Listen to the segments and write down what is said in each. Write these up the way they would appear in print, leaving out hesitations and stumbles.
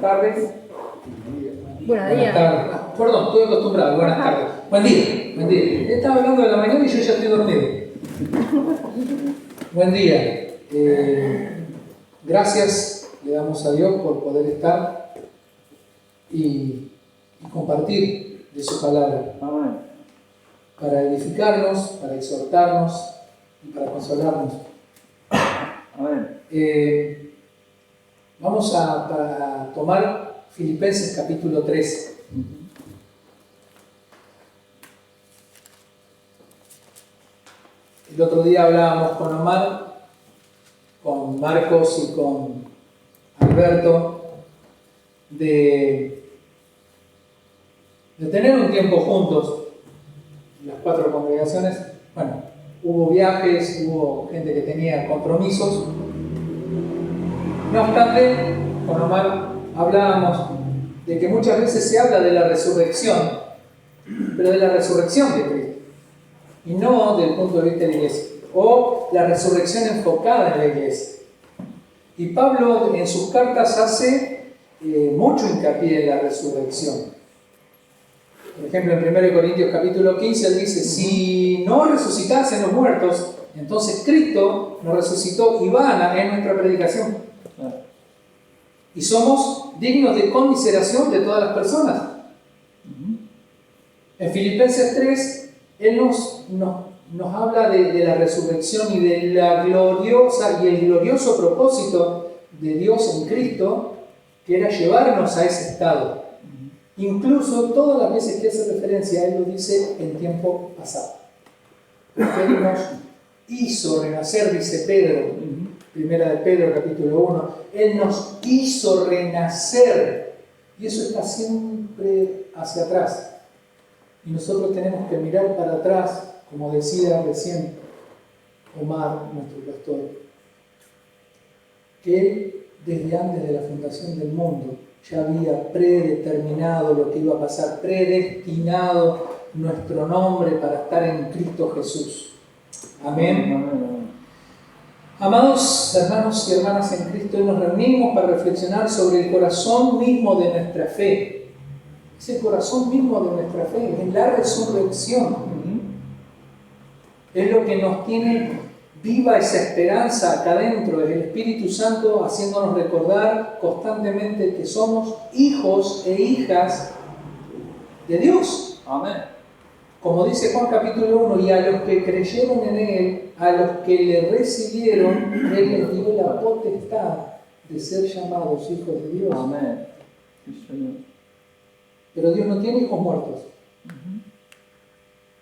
tardes. Buenos Buenas días. tardes. Perdón, estoy acostumbrado. Buenas tardes. Buen día. Buen día. Estaba hablando de la mañana y yo ya estoy dormido. Buen día. Gracias le damos a Dios por poder estar y compartir de su palabra. Amén. Para edificarnos, para exhortarnos y para consolarnos. Amén. Vamos a tomar Filipenses capítulo 3. El otro día hablábamos con Omar, con Marcos y con Alberto de tener un tiempo juntos, las 4 congregaciones. Bueno, hubo viajes, hubo gente que tenía compromisos. No obstante, con Omar hablábamos de que muchas veces se habla de la resurrección, pero de la resurrección de Cristo, y no del punto de vista de la iglesia, o la resurrección enfocada en la iglesia. Y Pablo en sus cartas hace mucho hincapié en la resurrección. Por ejemplo, en 1 Corintios capítulo 15, él dice, si no resucitasen los muertos, entonces Cristo nos resucitó y vana es nuestra predicación. Y somos dignos de conmiseración de todas las personas. En Filipenses 3, él nos habla de la resurrección y de la gloriosa y el glorioso propósito de Dios en Cristo, que era llevarnos a ese estado. Incluso todas las veces que hace referencia, él lo dice en tiempo pasado. Porque él nos hizo renacer, dice Pedro, primera de Pedro capítulo 1, él nos hizo renacer. Y eso está siempre hacia atrás. Y nosotros tenemos que mirar para atrás, como decía recién Omar, nuestro pastor, que él, desde antes de la fundación del mundo, ya había predeterminado lo que iba a pasar, predestinado nuestro nombre para estar en Cristo Jesús. Amén. Amados hermanos y hermanas en Cristo, hoy nos reunimos para reflexionar sobre el corazón mismo de nuestra fe. Es el corazón mismo de nuestra fe, es la resurrección. Es lo que nos tiene viva esa esperanza acá adentro, es el Espíritu Santo haciéndonos recordar constantemente que somos hijos e hijas de Dios. Amén. Como dice Juan capítulo 1, y a los que creyeron en Él, a los que le recibieron, Él les dio la potestad de ser llamados hijos de Dios. Amén. Sí, Señor. Pero Dios no tiene hijos muertos.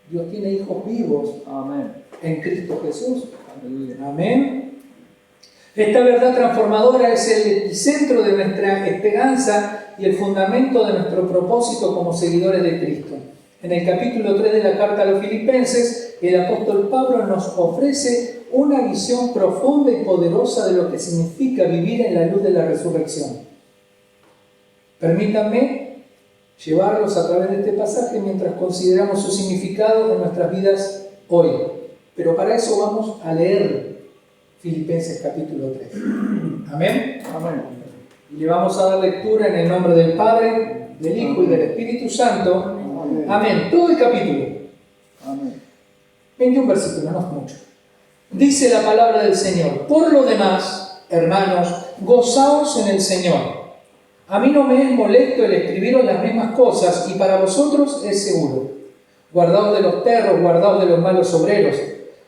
Dios tiene hijos vivos. Amén. En Cristo Jesús. Aleluya. Amén. Esta verdad transformadora es el epicentro de nuestra esperanza y el fundamento de nuestro propósito como seguidores de Cristo. En el capítulo 3 de la carta a los Filipenses, el apóstol Pablo nos ofrece una visión profunda y poderosa de lo que significa vivir en la luz de la resurrección. Permítanme llevarlos a través de este pasaje mientras consideramos su significado en nuestras vidas hoy. Pero para eso vamos a leer Filipenses capítulo 3. Amén. Amén. Y le vamos a dar lectura en el nombre del Padre, del Hijo y del Espíritu Santo. Amén. Todo el capítulo. Amén. 21 versículos, no es mucho. Dice la palabra del Señor: por lo demás, hermanos, gozaos en el Señor. A mí no me es molesto el escribiros las mismas cosas, y para vosotros es seguro. Guardaos de los perros, guardaos de los malos obreros,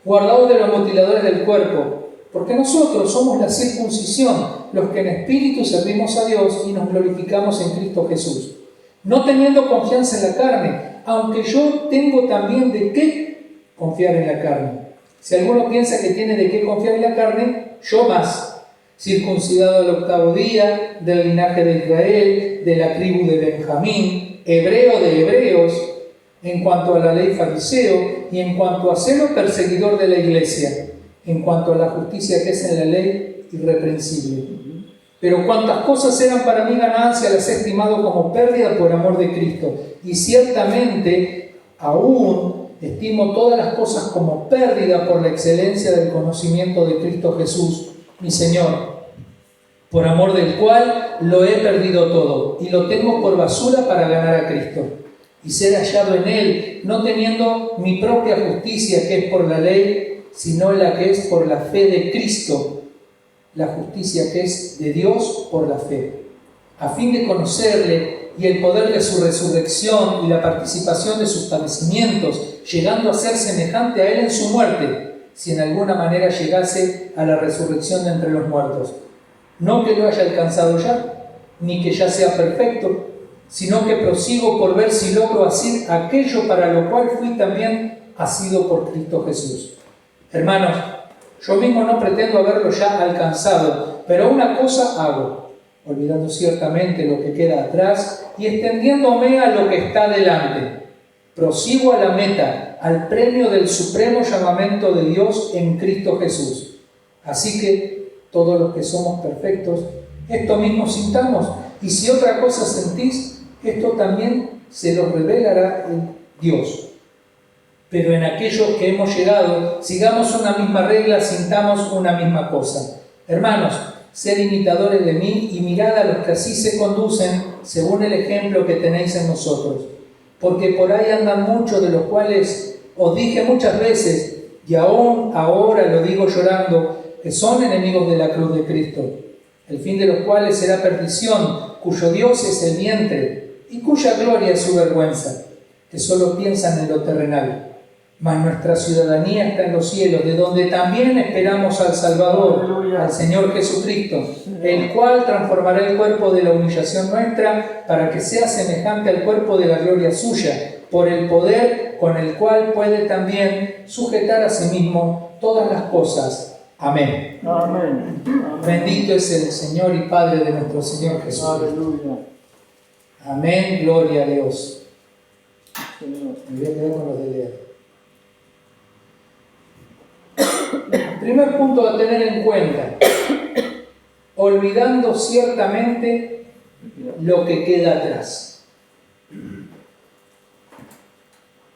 guardaos de los mutiladores del cuerpo, porque nosotros somos la circuncisión, los que en espíritu servimos a Dios y nos glorificamos en Cristo Jesús. No teniendo confianza en la carne, aunque yo tengo también de qué confiar en la carne. Si alguno piensa que tiene de qué confiar en la carne, yo más. Circuncidado al 8º día, del linaje de Israel, de la tribu de Benjamín, hebreo de hebreos, en cuanto a la ley fariseo, y en cuanto a celo perseguidor de la iglesia, en cuanto a la justicia que es en la ley, irreprensible. Pero cuantas cosas eran para mí ganancia, las he estimado como pérdida por amor de Cristo. Y ciertamente aún estimo todas las cosas como pérdida por la excelencia del conocimiento de Cristo Jesús, mi Señor, por amor del cual lo he perdido todo y lo tengo por basura para ganar a Cristo y ser hallado en Él, no teniendo mi propia justicia que es por la ley, sino la que es por la fe de Cristo, la justicia que es de Dios por la fe, a fin de conocerle y el poder de su resurrección y la participación de sus padecimientos, llegando a ser semejante a Él en su muerte, si en alguna manera llegase a la resurrección de entre los muertos. No que lo haya alcanzado ya, ni que ya sea perfecto, sino que prosigo por ver si logro hacer aquello para lo cual fui también asido por Cristo Jesús. Hermanos, yo mismo no pretendo haberlo ya alcanzado, pero una cosa hago, olvidando ciertamente lo que queda atrás y extendiéndome a lo que está delante. Prosigo a la meta, al premio del supremo llamamiento de Dios en Cristo Jesús. Así que todos los que somos perfectos, esto mismo sintamos, y si otra cosa sentís, esto también se lo revelará en Dios. Pero en aquellos que hemos llegado, sigamos una misma regla, sintamos una misma cosa. Hermanos, sed imitadores de mí y mirad a los que así se conducen según el ejemplo que tenéis en nosotros. Porque por ahí andan muchos de los cuales os dije muchas veces, y aún ahora lo digo llorando, que son enemigos de la cruz de Cristo, el fin de los cuales será perdición, cuyo Dios es el vientre y cuya gloria es su vergüenza, que solo piensan en lo terrenal. Mas nuestra ciudadanía está en los cielos, de donde también esperamos al Salvador, al Señor Jesucristo, el cual transformará el cuerpo de la humillación nuestra para que sea semejante al cuerpo de la gloria suya, por el poder con el cual puede también sujetar a sí mismo todas las cosas. Amén. Amén. Bendito es el Señor y Padre de nuestro Señor Jesús. Aleluya. Amén. Gloria a Dios. Señor. Me voy a quedar con los de leer. Primer punto a tener en cuenta: olvidando ciertamente lo que queda atrás.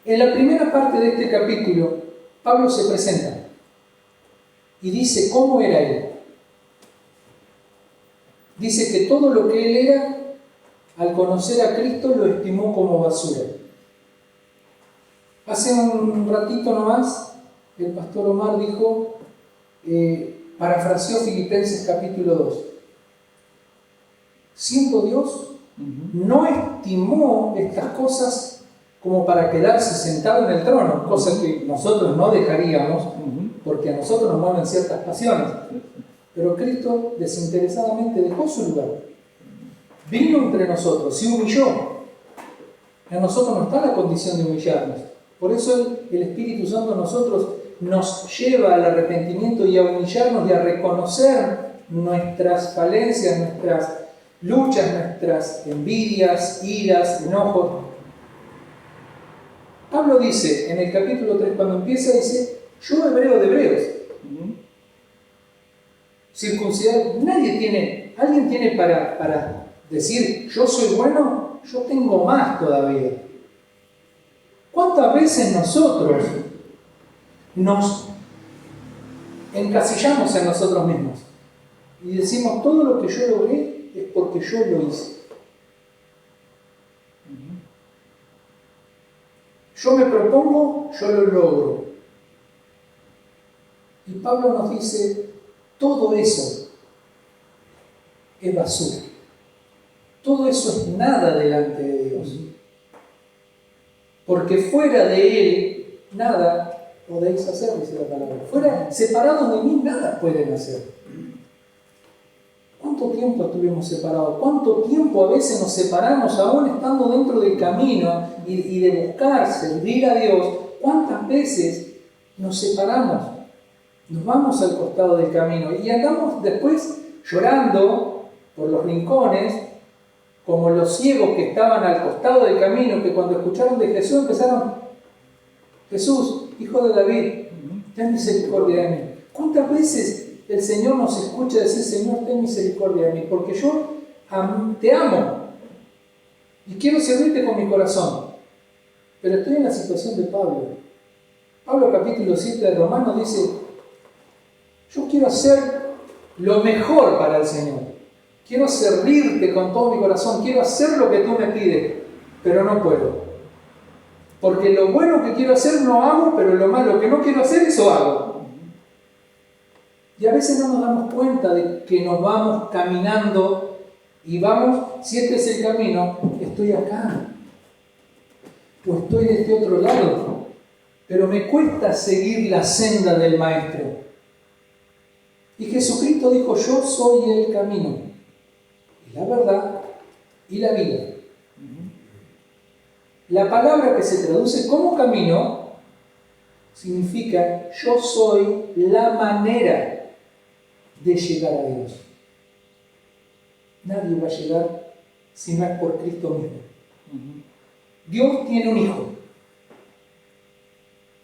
En la primera parte de este capítulo, Pablo se presenta y dice cómo era él. Dice que todo lo que él era, al conocer a Cristo, lo estimó como basura. Hace un ratito nomás, el pastor Omar dijo, parafraseó Filipenses capítulo 2. Siendo Dios, no estimó estas cosas como para quedarse sentado en el trono, cosa que nosotros no dejaríamos, porque a nosotros nos mueven ciertas pasiones. Pero Cristo desinteresadamente dejó su lugar. Vino entre nosotros, se humilló. En nosotros no está la condición de humillarnos. Por eso el Espíritu Santo en nosotros nos lleva al arrepentimiento y a humillarnos y a reconocer nuestras falencias, nuestras luchas, nuestras envidias, iras, enojos. Pablo dice en el capítulo 3, cuando empieza, dice, yo hebreo de hebreos. Circuncidado, alguien tiene para decir, yo soy bueno, yo tengo más todavía. ¿Cuántas veces nosotros nos encasillamos en nosotros mismos y decimos, todo lo que yo logré es porque yo lo hice? Yo me propongo, yo lo logro. Y Pablo nos dice, todo eso es basura. Todo eso es nada delante de Dios. Porque fuera de Él, nada podéis hacer, dice la palabra. Fuera, separados de mí, nada pueden hacer. ¿Cuánto tiempo estuvimos separados? ¿Cuánto tiempo a veces nos separamos, aún estando dentro del camino y de buscar, servir a Dios? ¿Cuántas veces nos separamos? Nos vamos al costado del camino y andamos después llorando por los rincones, como los ciegos que estaban al costado del camino, que cuando escucharon de Jesús empezaron, Jesús, hijo de David, ten misericordia de mí. ¿Cuántas veces el Señor nos escucha decir, Señor, ten misericordia de mí? Porque yo te amo y quiero servirte con mi corazón. Pero estoy en la situación de Pablo. Pablo capítulo 7 de Romanos dice, yo quiero hacer lo mejor para el Señor. quiero servirte con todo mi corazón, quiero hacer lo que tú me pides, pero no puedo. Porque lo bueno que quiero hacer no hago, pero lo malo que no quiero hacer, eso hago. Y a veces no nos damos cuenta de que nos vamos caminando y vamos, si este es el camino, estoy acá, o estoy de este otro lado, pero me cuesta seguir la senda del Maestro. Y Jesucristo dijo, yo soy el camino, y la verdad, y la vida. La palabra que se traduce como camino significa yo soy la manera de llegar a Dios. Nadie va a llegar si no es por Cristo mismo. Dios tiene un hijo.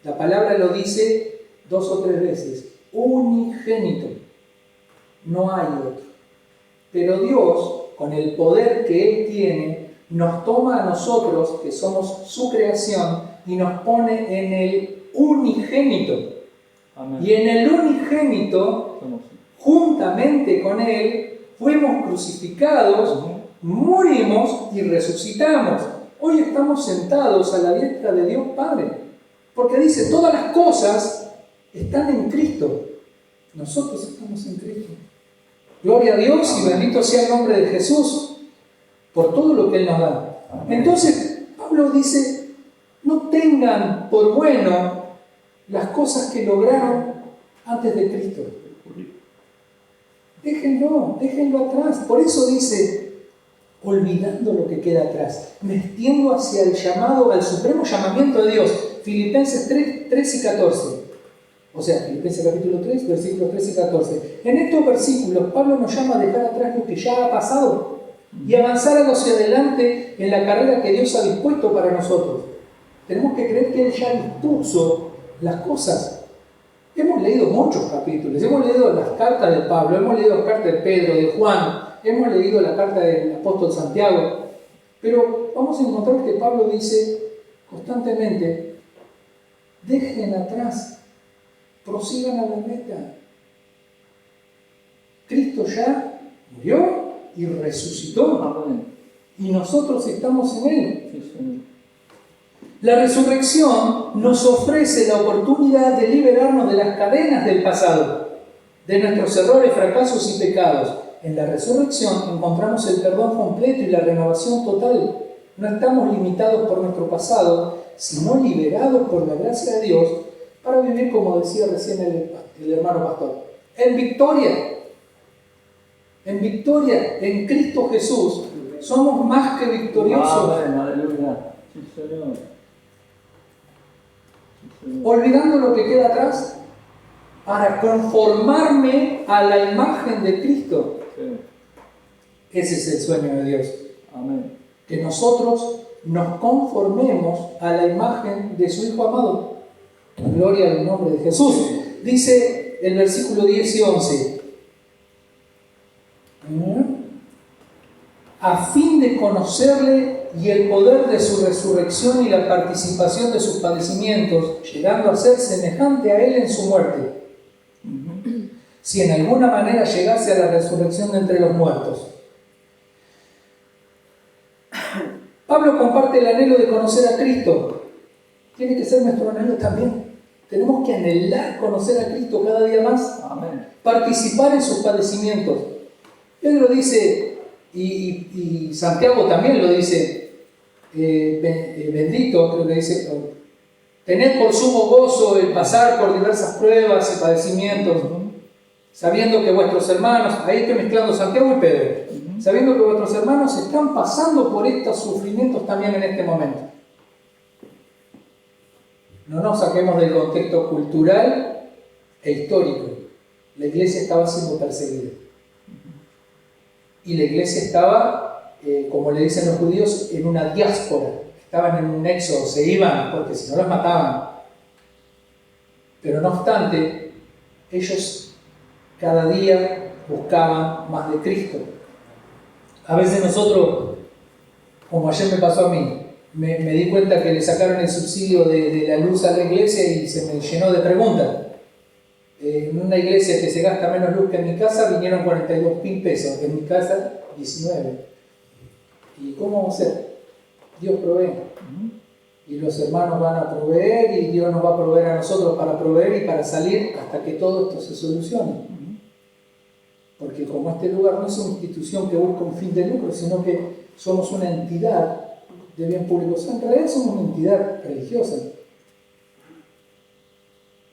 La palabra lo dice 2 o 3 veces. Unigénito. No hay otro. Pero Dios, con el poder que Él tiene, nos toma a nosotros, que somos su creación, y nos pone en el unigénito. Amén. Y en el unigénito, juntamente con Él, fuimos crucificados, morimos y resucitamos. Hoy estamos sentados a la diestra de Dios Padre, porque dice, todas las cosas están en Cristo. Nosotros estamos en Cristo. Gloria a Dios y bendito sea el nombre de Jesús por todo lo que Él nos da. Entonces, Pablo dice, no tengan por bueno las cosas que lograron antes de Cristo. Déjenlo atrás. Por eso dice, olvidando lo que queda atrás, metiendo hacia el llamado, al supremo llamamiento de Dios. Filipenses 3 y 14. O sea, Filipenses capítulo 3, versículos 3 y 14. En estos versículos, Pablo nos llama a dejar atrás lo que ya ha pasado y avanzar hacia adelante en la carrera que Dios ha dispuesto para nosotros. Tenemos que creer que Él ya dispuso las cosas. Hemos leído muchos capítulos, hemos leído las cartas de Pablo, hemos leído las cartas de Pedro, de Juan, hemos leído la carta del apóstol Santiago, pero vamos a encontrar que Pablo dice constantemente, dejen atrás, prosigan a la meta. Cristo ya murió y resucitó, y nosotros estamos en Él. La resurrección nos ofrece la oportunidad de liberarnos de las cadenas del pasado, de nuestros errores, fracasos y pecados. En la resurrección encontramos el perdón completo y la renovación total. No estamos limitados por nuestro pasado, sino liberados por la gracia de Dios para vivir, como decía recién el hermano pastor, en victoria. En victoria, en Cristo Jesús, somos más que victoriosos. Amén, aleluya. Sí, Señor. Olvidando lo que queda atrás para conformarme a la imagen de Cristo. Sí. Ese es el sueño de Dios. Amén. Que nosotros nos conformemos a la imagen de su Hijo amado. Gloria al nombre de Jesús. Dice el versículo 10 y 11. A fin de conocerle y el poder de su resurrección y la participación de sus padecimientos, llegando a ser semejante a Él en su muerte, si en alguna manera llegase a la resurrección de entre los muertos. Pablo comparte el anhelo de conocer a Cristo. Tiene que ser nuestro anhelo también. Tenemos que anhelar conocer a Cristo cada día más. Amén. Participar en sus padecimientos. Pedro dice, y Santiago también lo dice, bendito, creo que dice, tened por sumo gozo el pasar por diversas pruebas y padecimientos, sabiendo que vuestros hermanos, ahí estoy mezclando Santiago y Pedro, sabiendo que vuestros hermanos están pasando por estos sufrimientos también en este momento. No nos saquemos del contexto cultural e histórico. La iglesia estaba siendo perseguida. Y la iglesia estaba, como le dicen los judíos, en una diáspora. Estaban en un éxodo, se iban porque si no los mataban. Pero no obstante, ellos cada día buscaban más de Cristo. A veces nosotros, como ayer me pasó a mí, me di cuenta que le sacaron el subsidio de la luz a la iglesia y se me llenó de preguntas. en una iglesia que se gasta menos luz que en mi casa, vinieron 42.000 pesos. En mi casa, 19. ¿Y cómo vamos a hacer? Dios provee. Y los hermanos van a proveer y Dios nos va a proveer a nosotros para proveer y para salir hasta que todo esto se solucione. Porque como este lugar no es una institución que busca un fin de lucro, sino que somos una entidad de bien público. O sea, en realidad somos una entidad religiosa.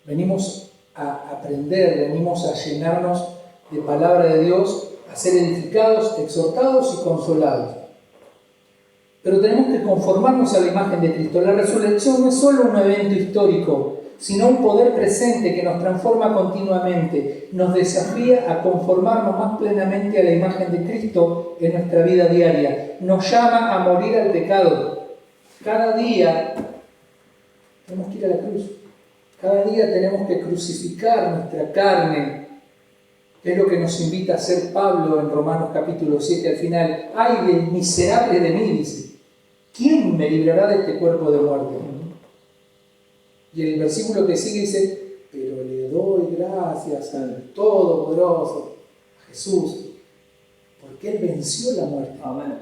Venimos a aprender, venimos a llenarnos de palabra de Dios, a ser edificados, exhortados y consolados. Pero tenemos que conformarnos a la imagen de Cristo. La resurrección no es solo un evento histórico, sino un poder presente que nos transforma continuamente, nos desafía a conformarnos más plenamente a la imagen de Cristo en nuestra vida diaria. Nos llama a morir al pecado. Cada día tenemos que ir a la cruz. Cada día tenemos que crucificar nuestra carne. Es lo que nos invita a hacer Pablo en Romanos capítulo 7 al final. ¡Ay del miserable de mí!, dice. ¿Quién me librará de este cuerpo de muerte? Y el versículo que sigue dice, pero le doy gracias al Todopoderoso, a Jesús, porque Él venció la muerte. Amén.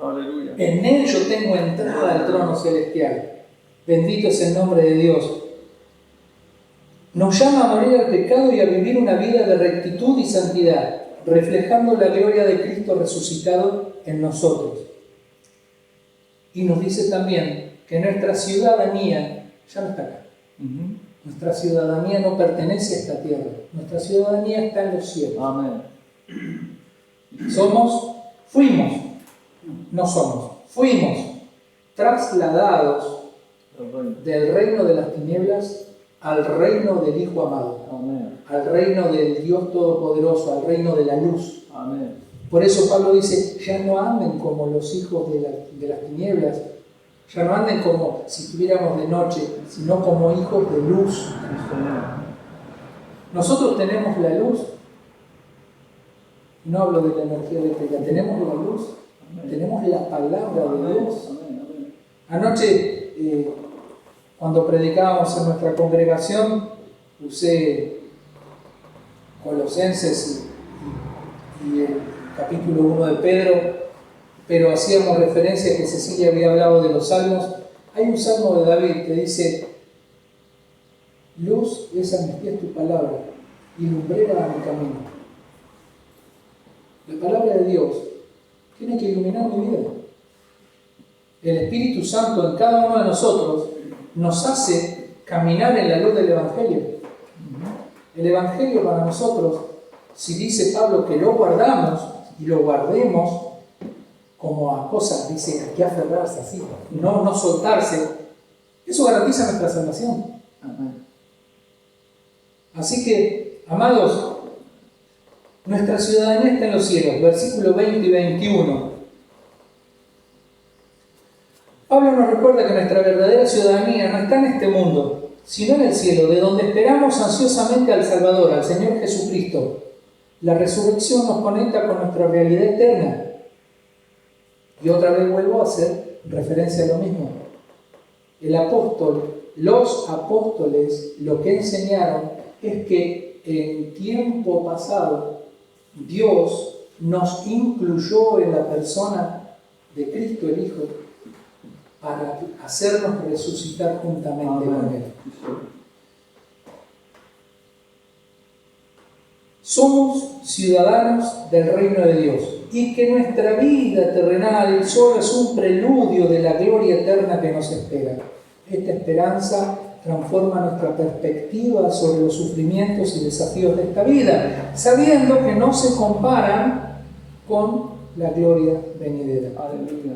Aleluya. En Él yo tengo entrada al trono celestial. Bendito es el nombre de Dios. Nos llama a morir al pecado y a vivir una vida de rectitud y santidad, reflejando la gloria de Cristo resucitado en nosotros. Y nos dice también que nuestra ciudadanía ya no está acá. Nuestra ciudadanía no pertenece a esta tierra. Nuestra ciudadanía está en los cielos. Amén. Fuimos trasladados del reino de las tinieblas al reino del Hijo amado. Amén. Al reino del Dios Todopoderoso, al reino de la luz. Amén. Por eso Pablo dice, ya no anden como los hijos de las tinieblas, ya no anden como si estuviéramos de noche, sino como hijos de luz. Nosotros tenemos la luz, no hablo de la energía eléctrica, tenemos la luz, tenemos la palabra de Dios. Anoche, cuando predicábamos en nuestra congregación, usé Colosenses y el capítulo 1 de Pedro, pero hacíamos referencia a que Cecilia había hablado de los salmos. Hay un salmo de David que dice, luz es a mis pies tu palabra y lumbrera a mi camino. La palabra de Dios tiene que iluminar mi vida. El Espíritu Santo en cada uno de nosotros nos hace caminar en la luz del Evangelio. El Evangelio para nosotros, si dice Pablo que lo guardamos y lo guardemos como a cosas, dice, hay que aferrarse así, no soltarse, eso garantiza nuestra salvación. Así que, amados, nuestra ciudadanía está en los cielos, versículos 20 y 21. Pablo nos recuerda que nuestra verdadera ciudadanía no está en este mundo, sino en el cielo, de donde esperamos ansiosamente al Salvador, al Señor Jesucristo. La resurrección nos conecta con nuestra realidad eterna. Y otra vez vuelvo a hacer referencia a lo mismo. Los apóstoles, lo que enseñaron es que en tiempo pasado Dios nos incluyó en la persona de Cristo el Hijo para hacernos resucitar juntamente con Él. Somos ciudadanos del reino de Dios y que nuestra vida terrenal solo es un preludio de la gloria eterna que nos espera. Esta esperanza transforma nuestra perspectiva sobre los sufrimientos y desafíos de esta vida, sabiendo que no se comparan con la gloria venidera. Aleluya.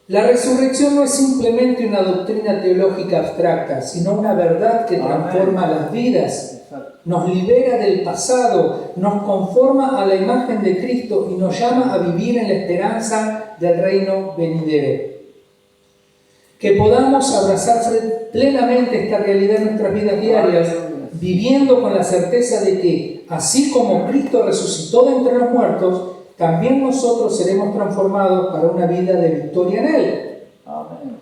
La resurrección no es simplemente una doctrina teológica abstracta, sino una verdad que transforma las vidas, nos libera del pasado, nos conforma a la imagen de Cristo y nos llama a vivir en la esperanza del reino venidero. Que podamos abrazar plenamente esta realidad en nuestras vidas diarias, viviendo con la certeza de que, así como Cristo resucitó de entre los muertos, también nosotros seremos transformados para una vida de victoria en Él. Amén.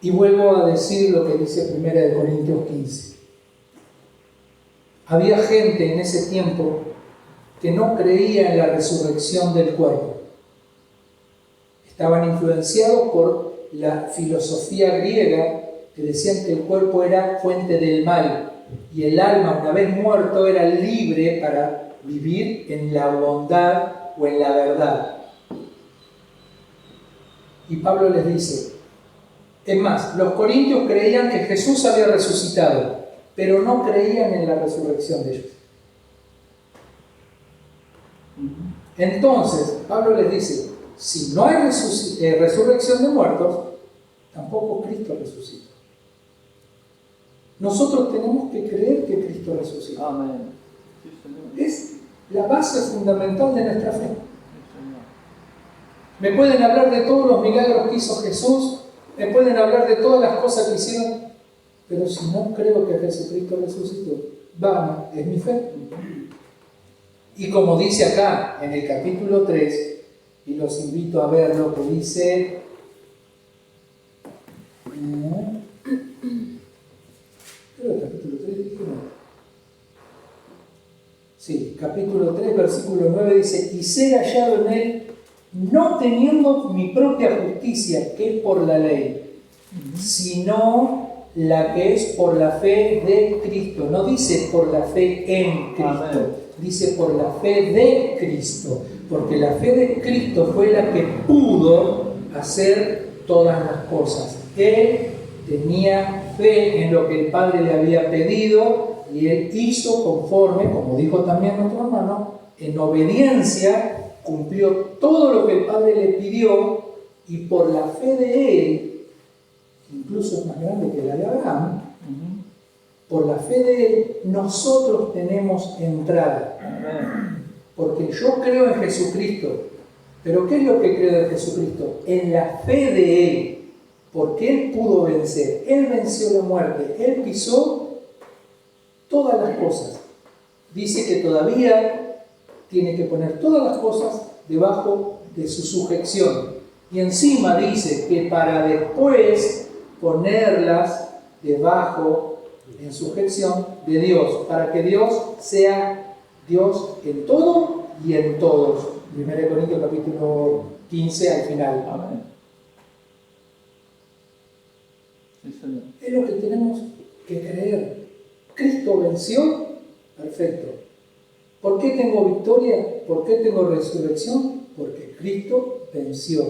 Y vuelvo a decir lo que dice 1 Corintios 15. Había gente en ese tiempo que no creía en la resurrección del cuerpo. Estaban influenciados por la filosofía griega que decían que el cuerpo era fuente del mal y el alma, una vez muerto, era libre para vivir en la bondad o en la verdad. Y Pablo les dice, es más, los corintios creían que Jesús había resucitado, pero no creían en la resurrección de ellos. Entonces, Pablo les dice, si no hay resurrección de muertos, tampoco Cristo resucitó. Nosotros tenemos que creer que Cristo resucitó. Amén. Es la base fundamental de nuestra fe. Me pueden hablar de todos los milagros que hizo Jesús, me pueden hablar de todas las cosas que hicieron, pero si no creo que Jesucristo resucitó, vana es mi fe. Y como dice acá en el capítulo 3, y los invito a ver lo que dice, creo el capítulo 3, dije no. Sí, capítulo 3, versículo 9 dice, y ser hallado en él, no teniendo mi propia justicia, que es por la ley, sino la que es por la fe de Cristo. No dice por la fe en Cristo, Amén. Dice por la fe de Cristo, porque la fe de Cristo fue la que pudo hacer todas las cosas. Él tenía fe en lo que el Padre le había pedido y él hizo conforme, como dijo también nuestro hermano, en obediencia cumplió todo lo que el Padre le pidió, y por la fe de él, incluso es más grande que la de Abraham, por la fe de él nosotros tenemos entrada. Amén. Porque yo creo en Jesucristo. ¿Pero qué es lo que creo en Jesucristo? En la fe de él, porque él pudo vencer, él venció la muerte, él pisó todas las cosas. Dice que todavía tiene que poner todas las cosas debajo de su sujeción. Y encima dice que para después ponerlas debajo en sujeción de Dios, para que Dios sea Dios en todo y en todos. 1 Corintios capítulo 15 al final. Amén. Sí, Señor. Es lo que tenemos que creer. Cristo venció, perfecto. ¿Por qué tengo victoria? ¿Por qué tengo resurrección? Porque Cristo venció.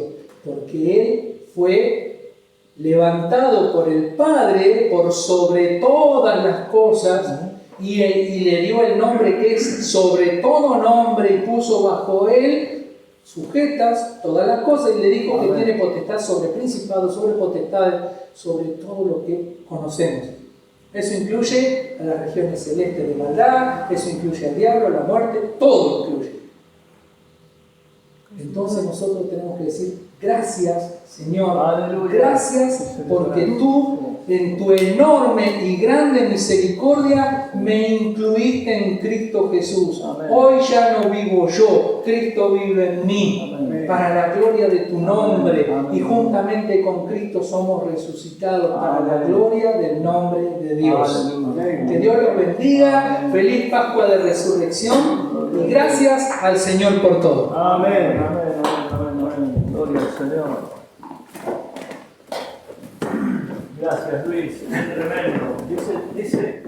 Porque Él fue levantado por el Padre por sobre todas las cosas y le dio el nombre que es sobre todo nombre y puso bajo Él sujetas todas las cosas y le dijo que tiene potestad sobre principados, sobre potestades, sobre todo lo que conocemos. Eso incluye a las regiones celestes de maldad, eso incluye al diablo, a la muerte, todo lo incluye. Entonces nosotros tenemos que decir, gracias Señor, Aleluya. Gracias porque tú en tu enorme y grande misericordia me incluiste en Cristo Jesús. Amén. Hoy ya no vivo yo, Cristo vive en mí. Amén. Para la gloria de tu nombre. Amén. Y juntamente con Cristo somos resucitados para la Amén. gloria del nombre de Dios. Aleluya. Que Dios los bendiga. Amén. Feliz Pascua de Resurrección. Y gracias al Señor por todo. Amén. Amén. Amén. Amén. Gloria al Señor. Gracias, Luis. Es tremendo. Dice